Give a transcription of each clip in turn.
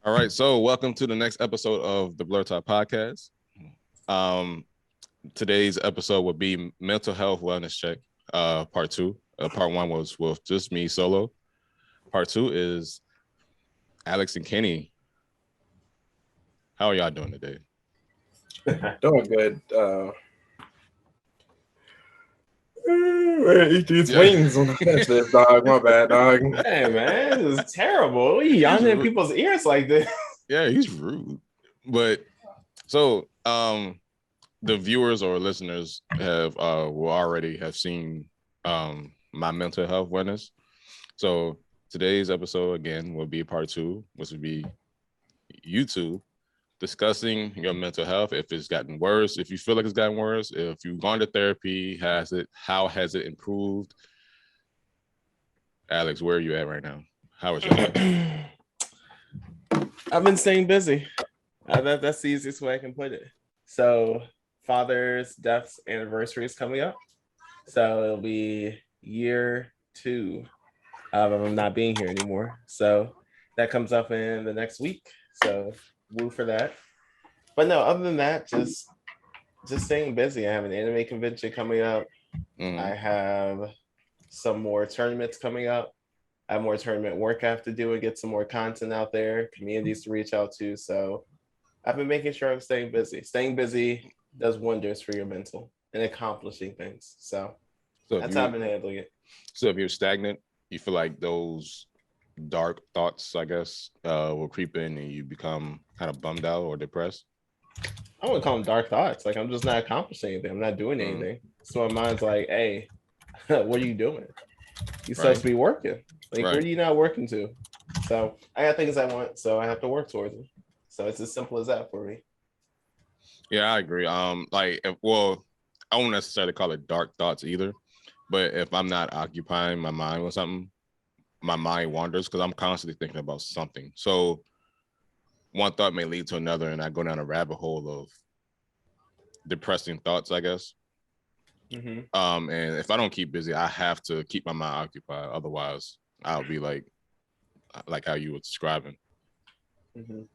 All right, so welcome to the next episode of the Blerd podcast. Today's episode will be mental health wellness check, part two. Part one was with just me solo. Part two is Alex and Kenny. How are y'all doing today? Doing good. Eat these wings when I finish this, dog. My bad, dog. Hey man, this is terrible. What are you yawning in people's ears like this? Yeah, he's rude. But so the viewers or listeners will already have seen my mental health wellness. So today's episode again will be part two, which would be you two discussing your mental health, if it's gotten worse, if you feel like it's gotten worse, if you've gone to therapy, how has it improved? Alex, where are you at right now? How is your life? I've been staying busy. That's the easiest way I can put it. So father's death's anniversary is coming up. So it'll be year 2 of him not being here anymore. So that comes up in the next week. So woo for that. But no, other than that, just staying busy. I have an anime convention coming up. I have some more tournaments coming up. I have more tournament work I have to do and get some more content out there, communities to reach out to. So I've been making sure I'm staying busy. Staying busy does wonders for your mental and accomplishing things. So that's how I've been handling it. So if you're stagnant, you feel like those dark thoughts, I guess, will creep in and you become kind of bummed out or depressed? I wouldn't call them dark thoughts. Like, I'm just not accomplishing anything. I'm not doing anything. So my mind's like, hey, what are you doing? You're supposed to be working. Like, where are you not working to? So I got things I want, so I have to work towards them. So it's as simple as that for me. Yeah, I agree. I won't necessarily call it dark thoughts either, but if I'm not occupying my mind with something, my mind wanders because I'm constantly thinking about something. So one thought may lead to another, and I go down a rabbit hole of depressing thoughts, I guess. And if I don't keep busy, I have to keep my mind occupied. Otherwise, I'll be like how you were describing.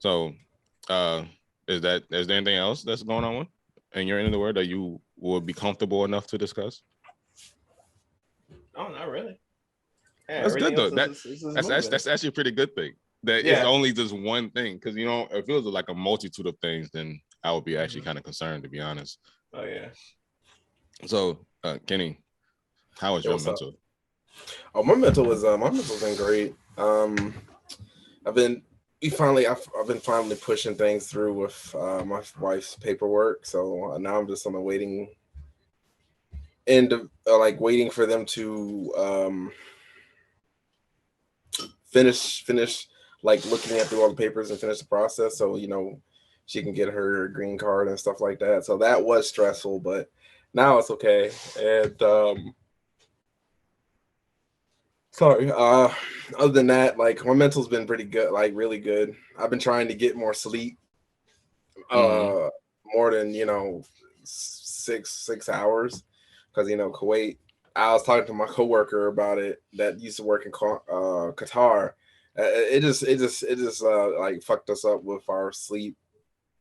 So, is there anything else that's going on in your end of the world that you would be comfortable enough to discuss? Oh, not really. Yeah, that's good though. That's actually a pretty good thing. That it's only just one thing, because if it was like a multitude of things, then I would be actually kind of concerned, to be honest. Oh yeah. So, Kenny, how is your mental? Oh, my mental's been great. I've been finally pushing things through with my wife's paperwork. So now I'm just on the waiting end of waiting for them to finish like looking at through all the papers and finish the process. So she can get her green card and stuff like that. So that was stressful, but now it's okay. And other than that, like my mental's been pretty good, like really good. I've been trying to get more sleep, more than 6 hours, because Kuwait. I was talking to my coworker about it that used to work in Qatar. It just like fucked us up with our sleep,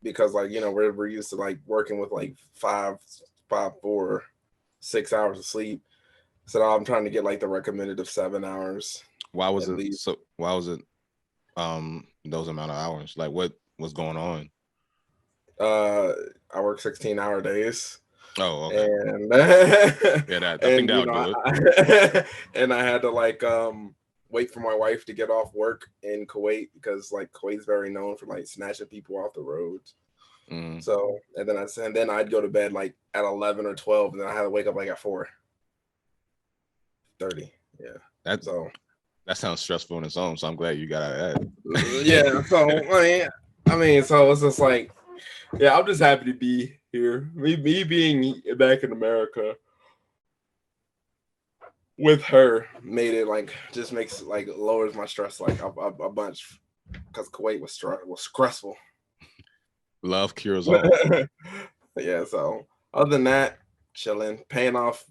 because we're used to like working with like 4 6 hours of sleep. So now I'm trying to get like the recommended of 7 hours. Why was it so? Why was it those amount of hours? Like what's going on? I work 16-hour days. Oh, okay. And I think that'll do it. And I had to wait for my wife to get off work in Kuwait, because like Kuwait's very known for like snatching people off the roads. So and then I'd go to bed like at 11 or 12, and then I had to wake up like at 4:30. Yeah. That sounds stressful in its own. So I'm glad you got out of that. Yeah. So I mean, so it's just like, yeah, I'm just happy to be here. Me being back in America with her made it just makes lowers my stress a bunch, because Kuwait was stressful. Love cures all. Yeah. So other than that, chilling, paying off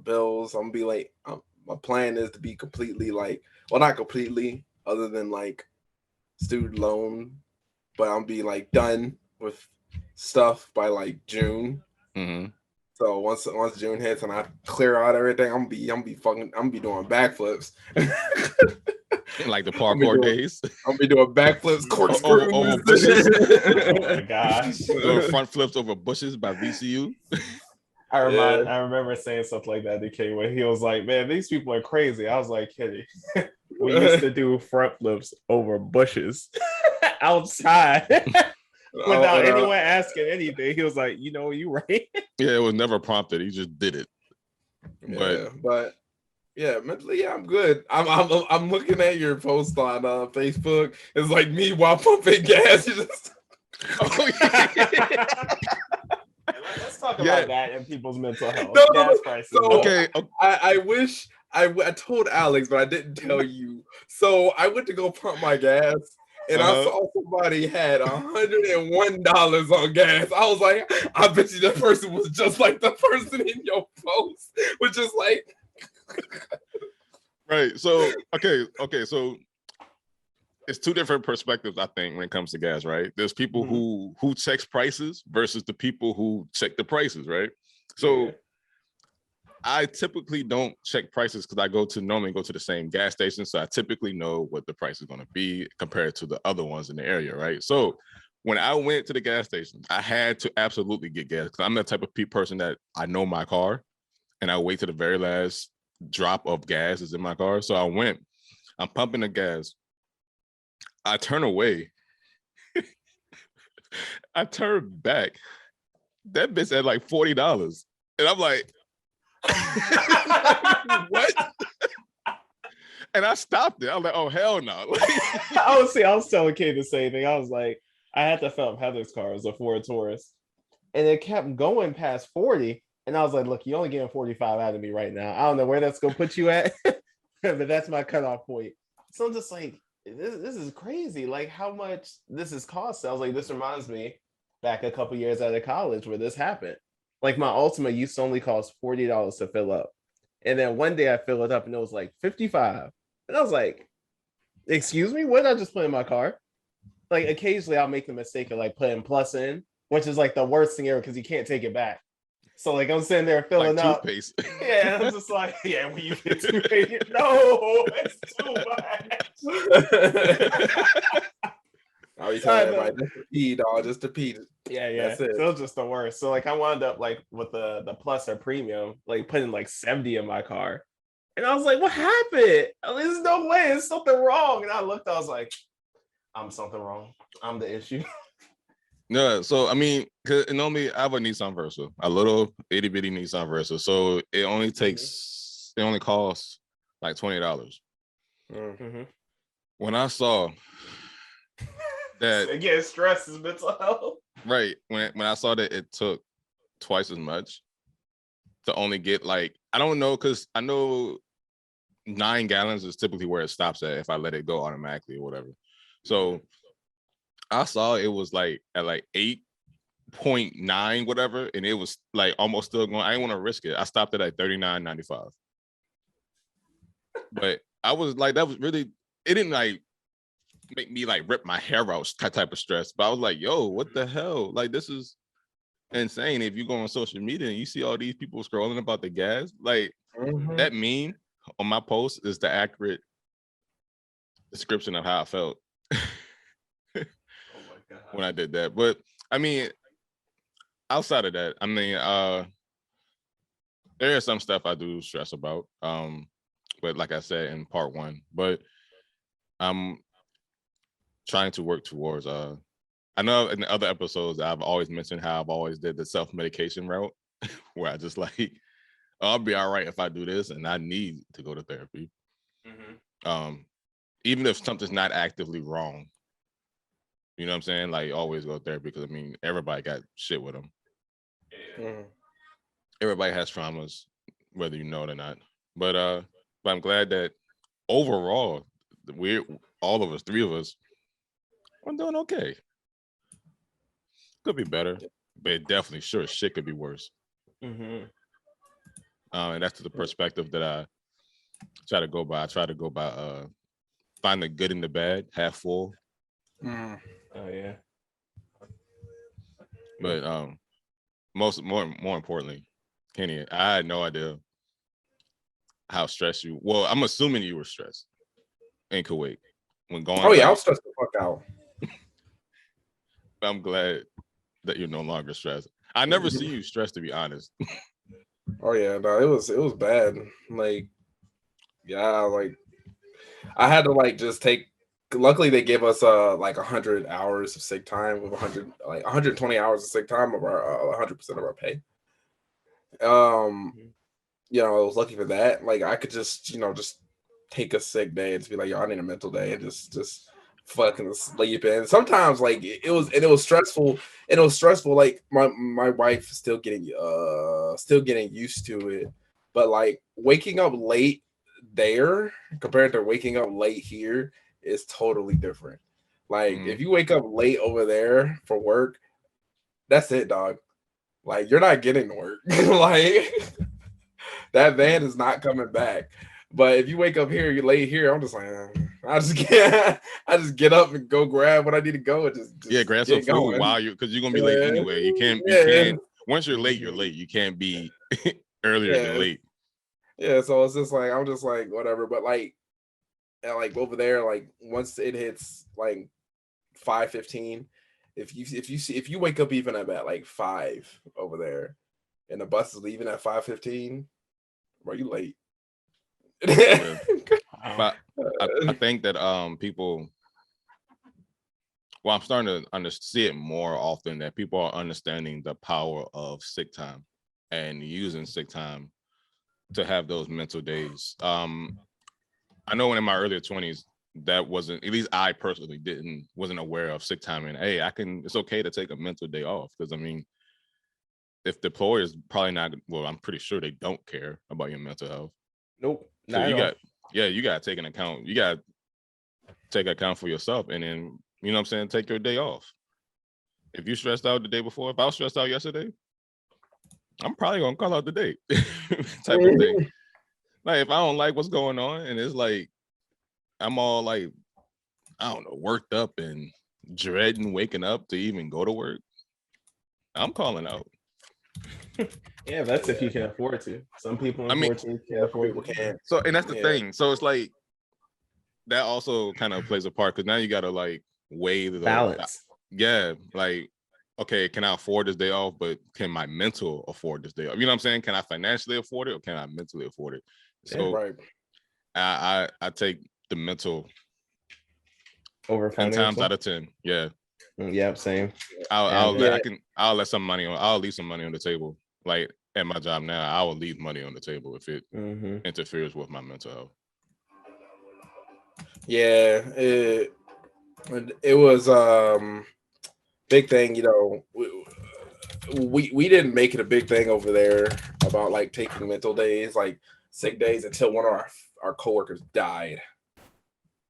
bills. I'm gonna be like, my plan is to be completely not completely, other than student loan, but I'm be like done with stuff by like June. Mm-hmm. So once June hits and I clear out everything, I'm gonna be doing backflips. Like the parkour days. I'm be doing backflips, corkscrews, over bushes. Oh my gosh. Doing front flips over bushes by VCU. I remember saying something like that to King when he was like, "Man, these people are crazy." I was like, "Kitty, we used to do front flips over bushes outside without anyone asking anything." He was like, "You know, you right." Yeah, it was never prompted. He just did it. But yeah, mentally, yeah, I'm good. I'm looking at your post on Facebook. It's like me while pumping gas. Oh, yeah. Let's talk about that and people's mental health. Gas prices. So okay. I wish I told Alex, but I didn't tell you. So I went to go pump my gas, and I saw somebody had $101 on gas. I was like, I bet you that person was just like the person in your post, which is like. Right. So okay. So it's two different perspectives, I think, when it comes to gas, right? There's people who checks prices versus the people who check the prices, right? So I typically don't check prices because I normally go to the same gas station. So I typically know what the price is going to be compared to the other ones in the area, right? So when I went to the gas station, I had to absolutely get gas because I'm the type of person that I know my car and I wait to the very last drop of gas is in my car. So I'm pumping the gas. I turn away. I turn back. That bitch at like $40. And I'm like, what? And I stopped it. I was like, oh, hell no. I was telling Kate the same thing. I was like, I had to fill up Heather's car. It was a Ford Taurus. And it kept going past 40. And I was like, look, you're only getting 45 out of me right now. I don't know where that's going to put you at. But that's my cutoff point. So I'm just like, this is crazy. Like how much this is cost. I was like, this reminds me back a couple years out of college where this happened. Like my Ultima used to only cost $40 to fill up. And then one day I fill it up and it was like 55. And I was like, excuse me, what did I just put in my car? Like occasionally I'll make the mistake of like putting plus in, which is like the worst thing ever because you can't take it back. So like I'm sitting there filling like up. Toothpaste. Yeah, I'm just like, yeah, when you get toothpaste, no, it's too much. I'll be telling everybody just to pee, dog, just to pee. Yeah. That's it. So it's just the worst. So like I wound up like with the plus or premium, like putting like 70 in my car. And I was like, what happened? There's no way, there's something wrong. And I looked, I was like, I'm something wrong. I'm the issue. No, so I mean, cause normally I have a Nissan Versa, a little itty bitty Nissan Versa. So it only costs like $20. Mm-hmm. When I saw that, again, stress is mental health. Right. When I saw that it took twice as much to only get like, I don't know, because I know 9 gallons is typically where it stops at if I let it go automatically or whatever. So I saw it was like at like 8.9 whatever, and it was like almost still going. I didn't want to risk it. I stopped it at $39.95. But I was like, that was really, it didn't like make me like rip my hair out type of stress. But I was like, yo, what the hell? Like, this is insane. If you go on social media and you see all these people scrolling about the gas, like that meme on my post is the accurate description of how I felt. When I did that. But I mean, outside of that, I mean, there is some stuff I do stress about. But like I said in part 1, but I'm trying to work towards I know in the other episodes I've always mentioned how I've always did the self-medication route where I just like, oh, I'll be all right if I do this and I need to go to therapy. Even if something's not actively wrong. You know what I'm saying? Like always go to therapy because I mean everybody got shit with them. Everybody has traumas, whether you know it or not. But I'm glad that overall we're all of us, 3 of us, we're doing okay. Could be better, but it definitely sure shit could be worse. And that's the perspective that I try to go by. I try to go by find the good in the bad, half full, Oh yeah. But more importantly, Kenny, I had no idea how stressed you. Well, I'm assuming you were stressed in Kuwait when going. Oh yeah, I was stressed the fuck out. I'm glad that you're no longer stressed. I never see you stressed, to be honest. Oh yeah, no, it was bad. Like, yeah, like I had to like just take. Luckily, they gave us like 100 hours of sick time with 120 hours of sick time of our 100% of our pay. You know, I was lucky for that. Like I could just just take a sick day and just be like, yo, I need a mental day and just fucking sleep. And sometimes like it was stressful. And it was stressful. Like my wife is still getting used to it. But like waking up late there compared to waking up late here is totally different. Like if you wake up late over there for work, that's it, dog. Like you're not getting to work. Like that van is not coming back. But if you wake up here, you're late here. I'm just like, I just get up and go grab what I need to go and just grab some get food going. while because you're gonna be late anyway. You can't. Once you're late, you're late. You can't be earlier than late. Yeah, so it's just like I'm just like whatever. But like over there, like once it hits like 5:15, if you wake up even at like 5 over there, and the bus is leaving at 5:15, are you late? Yeah. But I think that people, well, I'm starting to see it more often that people are understanding the power of sick time and using sick time to have those mental days. I know in my earlier 20s that wasn't, at least I personally wasn't aware of sick time and hey, it's okay to take a mental day off, because I mean, if the employer is probably not, well, I'm pretty sure they don't care about your mental health. Nope. So you got to take an account. You got to take account for yourself, and then you know what I'm saying, take your day off. If you stressed out the day before, if I was stressed out yesterday, I'm probably gonna call out the day type of thing. Like if I don't like what's going on, and it's like I'm all like, I don't know, worked up and dreading waking up to even go to work, I'm calling out. Yeah, that's if you can afford to. Some people unfortunately can't afford to. So, and that's the thing. So it's like that also kind of plays a part, because now you gotta like weigh the balance. Yeah, like okay, can I afford this day off? But can my mental afford this day off? You know what I'm saying? Can I financially afford it, or can I mentally afford it? So I take the mental over 10 times out of 10. Yeah. Yep, same. I'll leave some money on the table. Like at my job now, I will leave money on the table if it interferes with my mental health. Yeah, it was big thing, you know. We didn't make it a big thing over there about like taking mental days, like sick days, until one of our coworkers died.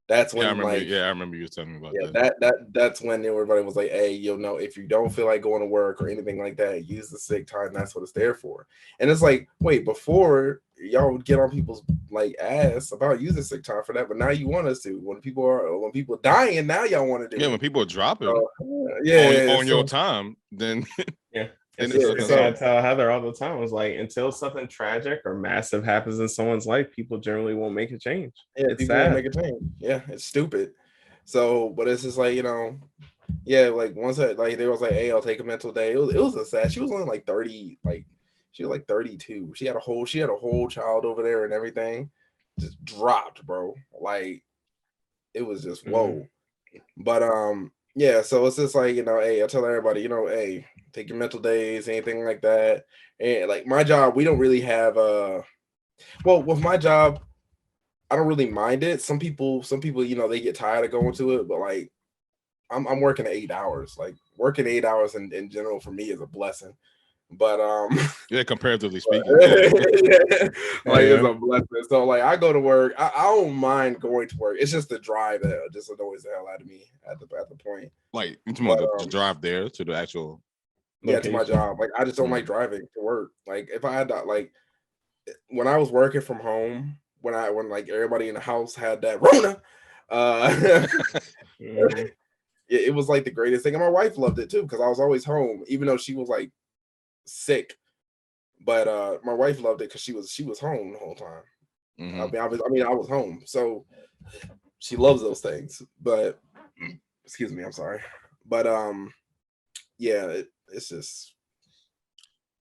That's when I remember you telling me about that's when everybody was like, hey, you know, if you don't feel like going to work or anything like that, use the sick time. That's what it's there for. And it's like, wait, before y'all would get on people's like ass about using sick time for that, but now you want us to. When people are dying, now y'all want to do it. Yeah, when people are dropping on your time, then yeah. then it's I tell Heather all the time, was like, until something tragic or massive happens in someone's life, people generally won't make a change. Yeah, it's people sad. won't make a change. Yeah, it's stupid. So, but it's just like, you know, yeah, like once like they was like, hey, I'll take a mental day. It was a sad. She was only like 30, like she was like 32. She had a whole child over there and everything. Just dropped, bro. Like it was just whoa. But yeah, so it's just like, you know, hey, I tell everybody, you know, hey, take your mental days, anything like that. And like my job, we don't really have well, with my job, I don't really mind it. Some people, you know, they get tired of going to it, but like I'm working 8 hours. Like working 8 hours in general for me is a blessing. But yeah, comparatively speaking, it's a blessing. So like I go to work, I don't mind going to work. It's just the drive that just annoys the hell out of me at the point. Like the drive there to the actual to my job. Like I just don't like driving to work. Like if I had that, like when I was working from home, when like everybody in the house had that Rona, it was like the greatest thing. And my wife loved it too, because I was always home, even though she was like sick. But my wife loved it because she was home the whole time. Mhm. I was home, so she loves those things. But excuse me, I'm sorry. But yeah, it's just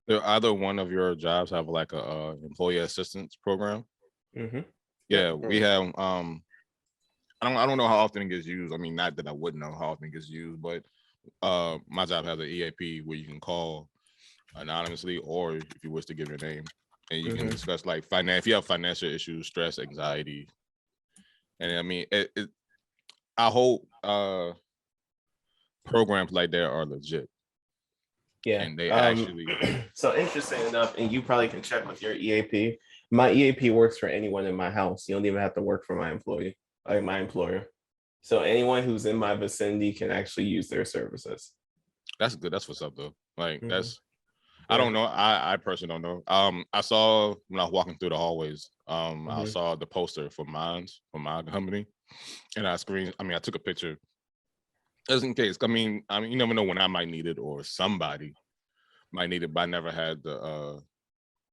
Do either one of your jobs have like a employee assistance program? Mm-hmm. Yeah, we have. I don't know how often it gets used. I mean, not that I wouldn't know how often it gets used, but my job has an EAP where you can call anonymously, or if you wish to give your name, and you can discuss like if you have financial issues, stress, anxiety, and I mean, I hope programs like that are legit. Yeah, and they actually. So interesting enough, and you probably can check with your EAP. My EAP works for anyone in my house. You don't even have to work for my employer. So anyone who's in my vicinity can actually use their services. That's good. That's what's up though. Like that's. Yeah. I don't know. I personally don't know. I saw when I was walking through the hallways. I saw the poster for my company, and I took a picture, just in case. I mean, you never know when I might need it or somebody might need it, but I never had the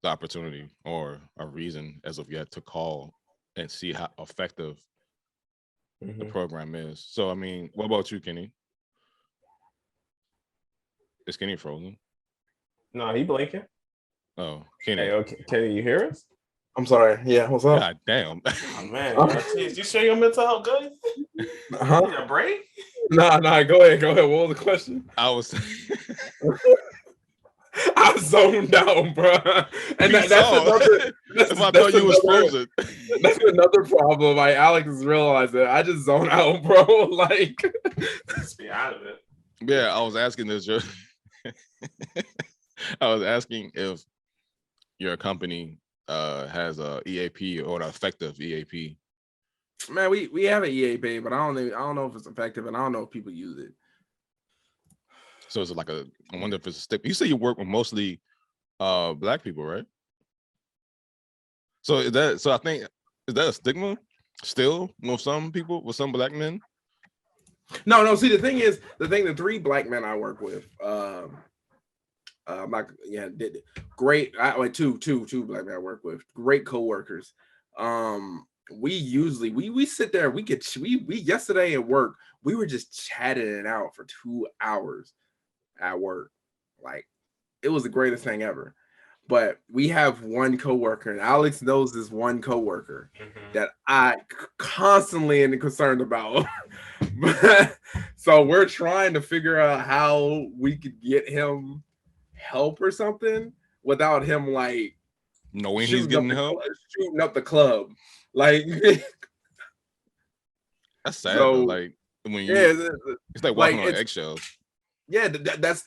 opportunity or a reason as of yet to call and see how effective the program is. So, I mean, what about you, Kenny? Is Kenny frozen? No, he blinking. Oh, Kenny. Hey, okay. Kenny, you hear us? I'm sorry. Yeah, what's up? God damn. Oh, man, geez, you sure your mental health good? Huh? Need a break? Nah, go ahead. What was the question? I was I zoned out, bro. And that's another. That's why I thought you was frozen. That's another problem. Like Alex has realized that I just zone out, bro. Like, just be out of it. Yeah, I was asking this. I was asking if your company has a EAP or an effective EAP. Man, we have an EAP, but I don't know if it's effective, and I don't know if people use it. So it's like I wonder if it's a stick. You say you work with mostly Black people, right? So I think is that a stigma still with some people, with some Black men? No. See, the 3 Black men I work with, great. Two Black men I work with, great coworkers. We usually we sit there. We yesterday at work, we were just chatting it out for 2 hours at work. Like, it was the greatest thing ever. But we have one coworker, and Alex knows this one coworker that I constantly am concerned about. So we're trying to figure out how we could get him help or something without him like knowing he's getting help, shooting up the club. Like, that's sad. So, like when it's like walking on eggshells. Yeah, that's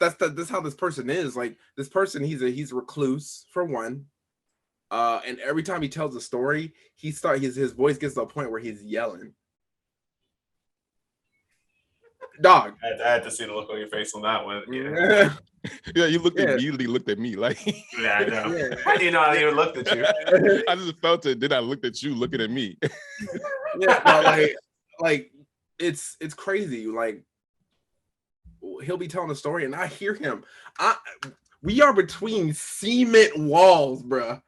how this person is. Like, this person, he's a recluse for one, and every time he tells a story, his voice gets to a point where he's yelling. Dog, I had to see the look on your face on that one. Yeah, yeah, you immediately looked at me like. Yeah, I know. Yeah. I didn't know I even looked at you. I just felt it. Then I looked at you looking at me. Yeah, no, like it's crazy. Like, he'll be telling a story and I hear him. We are between cement walls, bruh.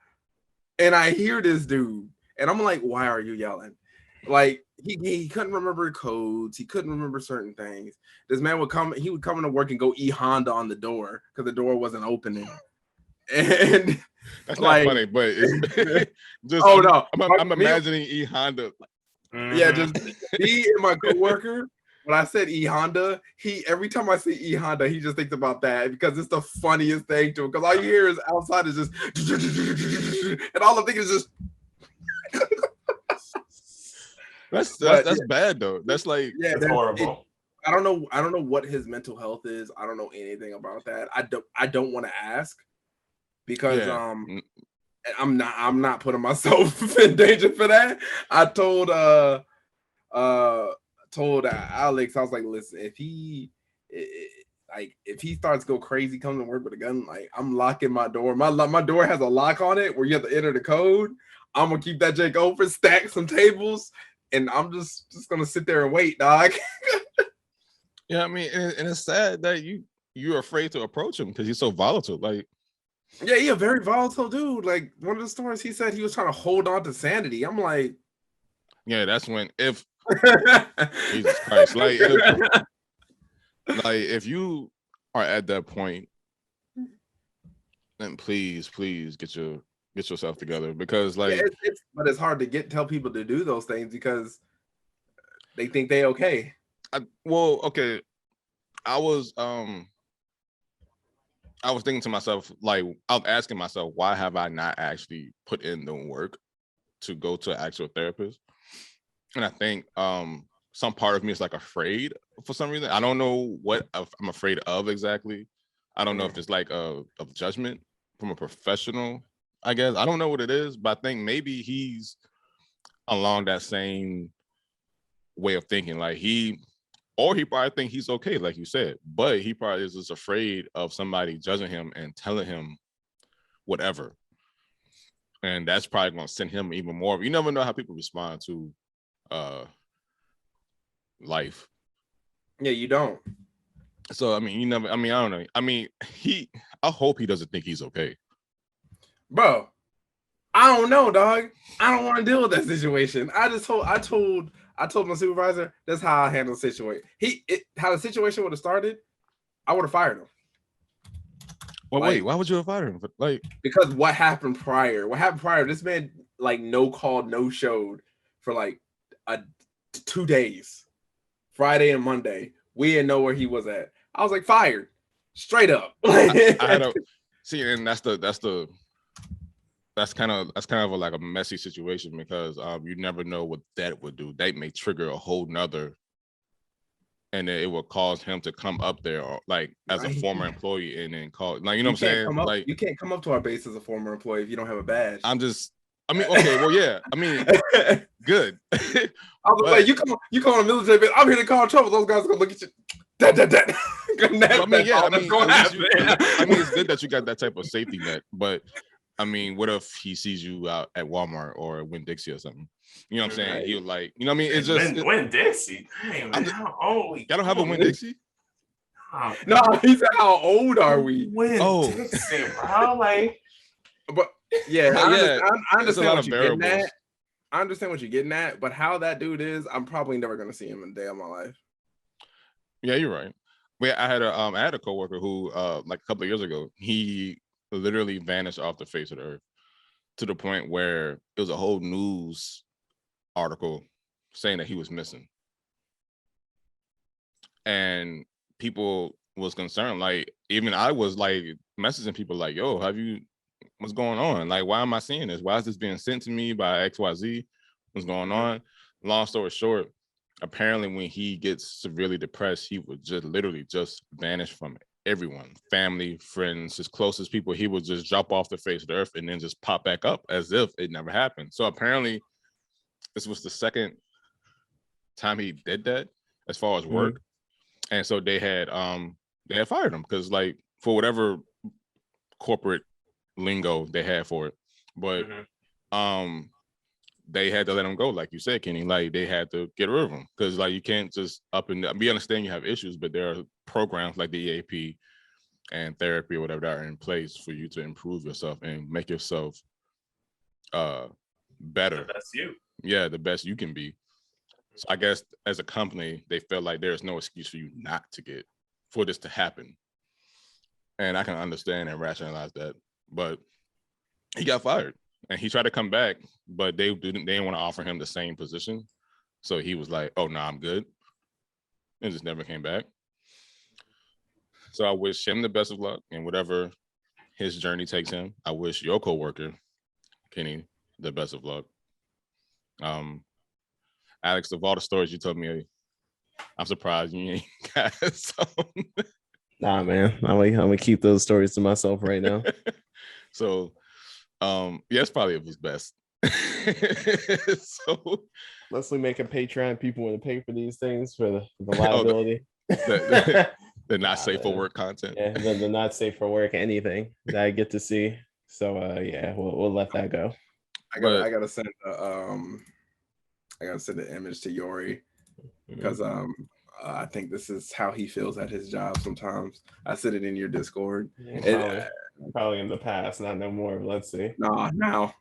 And I hear this dude. And I'm like, why are you yelling? Like, he couldn't remember codes. He couldn't remember certain things. This man would come into work and go Honda on the door because the door wasn't opening. And that's not funny, but it's just I'm imagining Honda. Yeah, just me and my coworker. When I said Honda, every time I see Honda, he just thinks about that because it's the funniest thing to him. Because all you hear is outside is just, and all I'm thinking is just. That's bad though. That's like that's horrible. I don't know what his mental health is. I don't know anything about that. I don't want to ask because I'm not putting myself in danger for that. I told Alex, I was like, listen, if he starts to go crazy, comes to work with a gun, like, I'm locking my door. My door has a lock on it where you have to enter the code. I'm gonna keep that jank open, stack some tables, and I'm just gonna sit there and wait, dog. Yeah, I mean, and it's sad that you're afraid to approach him because he's so volatile. Like, Yeah, he a very volatile dude. Like one of the stories, he said he was trying to hold on to sanity. I'm like, yeah, that's when if Jesus Christ, like if you are at that point, then please get yourself together because like yeah, but it's hard to tell people to do those things because they think they okay. okay, I was thinking to myself, like I was asking myself, why have I not actually put in the work to go to an actual therapist? And I think some part of me is like afraid for some reason. I don't know what I'm afraid of exactly. I don't know if it's like of judgment from a professional, I guess. I don't know what it is, but I think maybe he's along that same way of thinking. Like he probably think he's okay, like you said, but he probably is just afraid of somebody judging him and telling him whatever. And that's probably going to send him even more. You never know how people respond to life. Yeah, you don't. So I mean, I don't know. I mean, I hope he doesn't think he's okay. Bro, I don't know, dog. I don't want to deal with that situation. I told my supervisor that's how I handle the situation. How the situation would have started, I would have fired him. Well, wait, why would you have fired him? Like, because what happened prior? This man like no called, no showed for like 2 days, Friday and Monday. We didn't know where he was at. I was like fired, straight up. I had a see, and that's kind of like a messy situation because you never know what that would do. That may trigger a whole nother, and it will cause him to come up there, or like as a former employee, and then call, like, you know what I'm saying? Like, you can't come up to our base as a former employee if you don't have a badge. I mean, okay, well, yeah, I mean, good. I was like, you come on a military base. I'm here to call trouble. Those guys are gonna look at you. I mean, yeah, I mean, it's good that you got that type of safety net, but I mean, what if he sees you out at Walmart or Winn-Dixie or something? You know what I'm saying? Right. He'll like, you know what I mean? It's just Winn-Dixie. Damn, man, how old? Y'all don't have a Winn-Dixie? No, he said, how old are we? Winn-Dixie, bro. Like, but yeah, I understand what you're getting at. I understand what you're getting at, but how that dude is, I'm probably never gonna see him in a day of my life. Yeah, you're right. But I had a coworker who like a couple of years ago, he literally vanished off the face of the earth to the point where it was a whole news article saying that he was missing. And people was concerned. Like, even I was like messaging people like, yo, what's going on? Like, why am I seeing this? Why is this being sent to me by XYZ? What's going on? Long story short, apparently when he gets severely depressed, he would just literally just vanish from everyone, family, friends, his closest people. He would just drop off the face of the earth and then just pop back up as if it never happened. So apparently this was the second time he did that as far as work. And so they had fired him because, like, for whatever corporate lingo they had for it, but they had to let him go, like you said, Kenny. Like, they had to get rid of him because, like, you can't just we understand you have issues, but there are programs like the EAP and therapy or whatever that are in place for you to improve yourself and make yourself better. The best you. Yeah, the best you can be. So I guess as a company, they felt like there's no excuse for you not to for this to happen. And I can understand and rationalize that. But he got fired and he tried to come back, but they didn't want to offer him the same position. So he was like, oh, no, I'm good. And just never came back. So I wish him the best of luck in whatever his journey takes him. I wish your coworker, Kenny, the best of luck. Alex, of all the stories you told me, I'm surprised you ain't got some. Nah, man, I'm gonna keep those stories to myself right now. So, yeah, it's probably of his best. So, unless we make a Patreon, people want to pay for these things for the liability. The not safe for work content. Yeah, the not safe for work anything that I get to see. So, yeah, we'll let that go. I gotta send I gotta send an image to Yori because I think this is how he feels at his job sometimes. I said it in your Discord. Probably in the past, not no more. Let's see. Nah, now.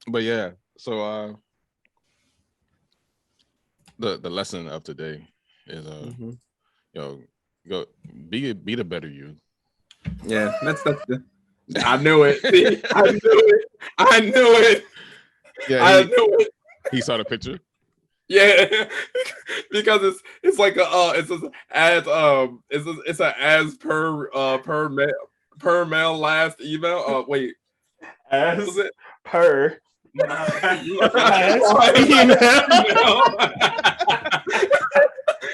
But yeah, so the lesson of today is go be the better you. Yeah, that's the. I knew it. See, I knew it. I knew it. Yeah, I knew it. He saw the picture. Yeah, because it's like it's a as per mail last email. Wait, As was it per as email?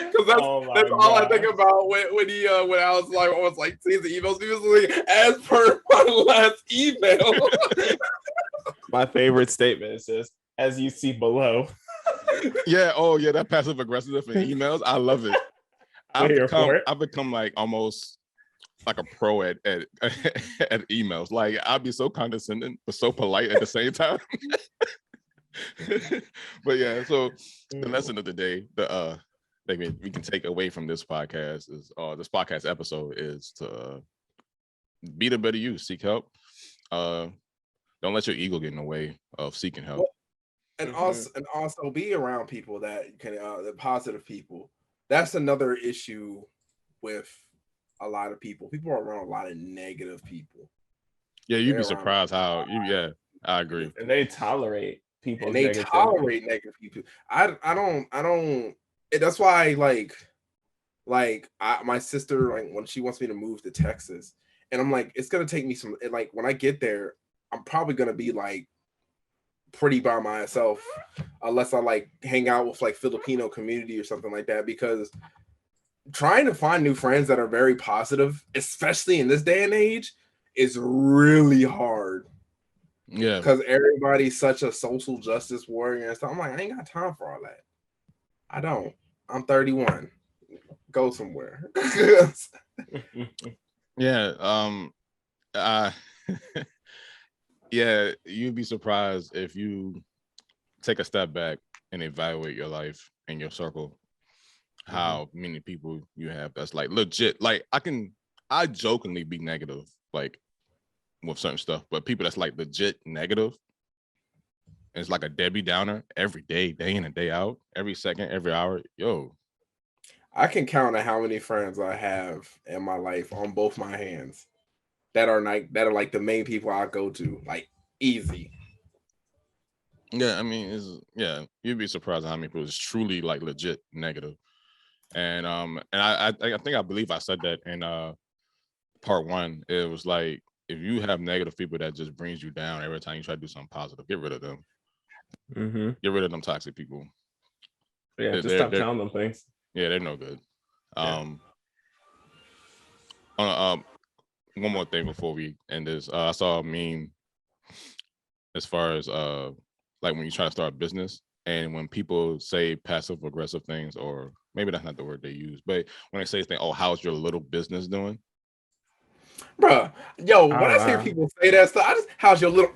Because that's all I think about when I was like seeing the emails. He was like, as per my last email. My favorite statement says, "As you see below." Yeah. Oh yeah, that passive aggressive in emails. I love it. I've become like almost like a pro at at emails. Like I'd be so condescending but so polite at the same time. But yeah, so the lesson of the day, we can take away from this podcast is this podcast episode is to be the better you, seek help. Don't let your ego get in the way of seeking help. And also be around people that can the positive people. That's another issue with a lot of people. People are around a lot of negative people. Yeah, you'd be surprised how I agree. And they tolerate people. And they tolerate negative people. I don't. That's why my sister, like when she wants me to move to Texas, and I'm like, it's gonna take me some. Like when I get there, I'm probably gonna be like pretty by myself, unless I like hang out with like Filipino community or something like that. Because trying to find new friends that are very positive, especially in this day and age, is really hard. Yeah, because everybody's such a social justice warrior and stuff. I'm like, I ain't got time for all that. I don't. I'm 31. Go somewhere. Yeah. Yeah, you'd be surprised if you take a step back and evaluate your life and your circle, how many people you have that's like legit. Like I jokingly be negative, like with certain stuff, but people that's like legit negative, it's like a Debbie Downer every day, day in and day out, every second, every hour. Yo, I can count on how many friends I have in my life on both my hands that are like the main people I go to, like easy. Yeah, I mean, you'd be surprised how many people is truly like legit negative. And I believe I said that in part one. It was like, if you have negative people that just brings you down every time you try to do something positive, get rid of them. Get rid of them toxic people. Yeah, just stop telling them things. Yeah, they're no good. One more thing before we end this. I saw a meme as far as like when you try to start a business, and when people say passive aggressive things, or maybe that's not the word they use, but when they say things, oh, how's your little business doing? Bruh, yo, when I hear people say that stuff, how's your little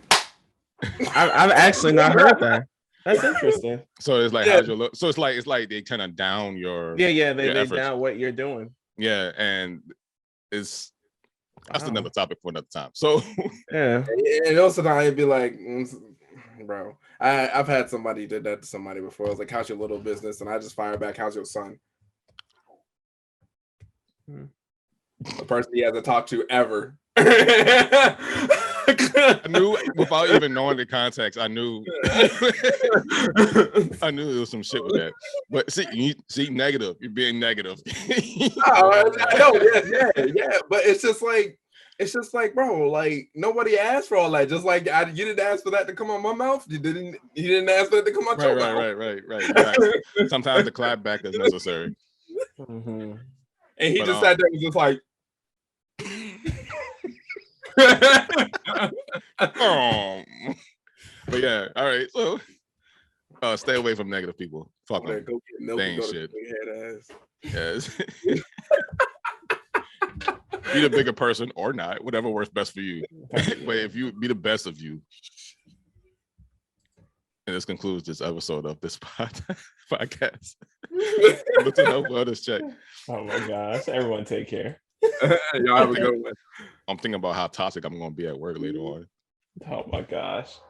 I've actually not heard that. That's interesting. So it's like, how's your look? So it's like they kind of down your they down what you're doing. Yeah, and that's another topic for another time. So yeah, and also I'd be like, bro, I've had somebody did that to somebody before. I was like, how's your little business? And I just fire back, how's your son? The person he hasn't talked to ever. I knew without even knowing the context, I knew there was some shit with that. But see, negative. You're being negative. I know, yeah. But it's just like, bro, like nobody asked for all that. Just like you didn't ask for that to come on my mouth. You didn't ask for it to come out your mouth. Right. Sometimes the clap back is necessary. And he just sat there and was just like. But yeah, all right. So stay away from negative people. Fuck them. Go get milk and go shit. Yes. Be the bigger person or not, whatever works best for you. But if you be the best of you, And this concludes this episode of this podcast. Mental health wellness check. Oh my gosh. Everyone take care. Y'all have a good one. I'm thinking about how toxic I'm going to be at work later on. Oh my gosh.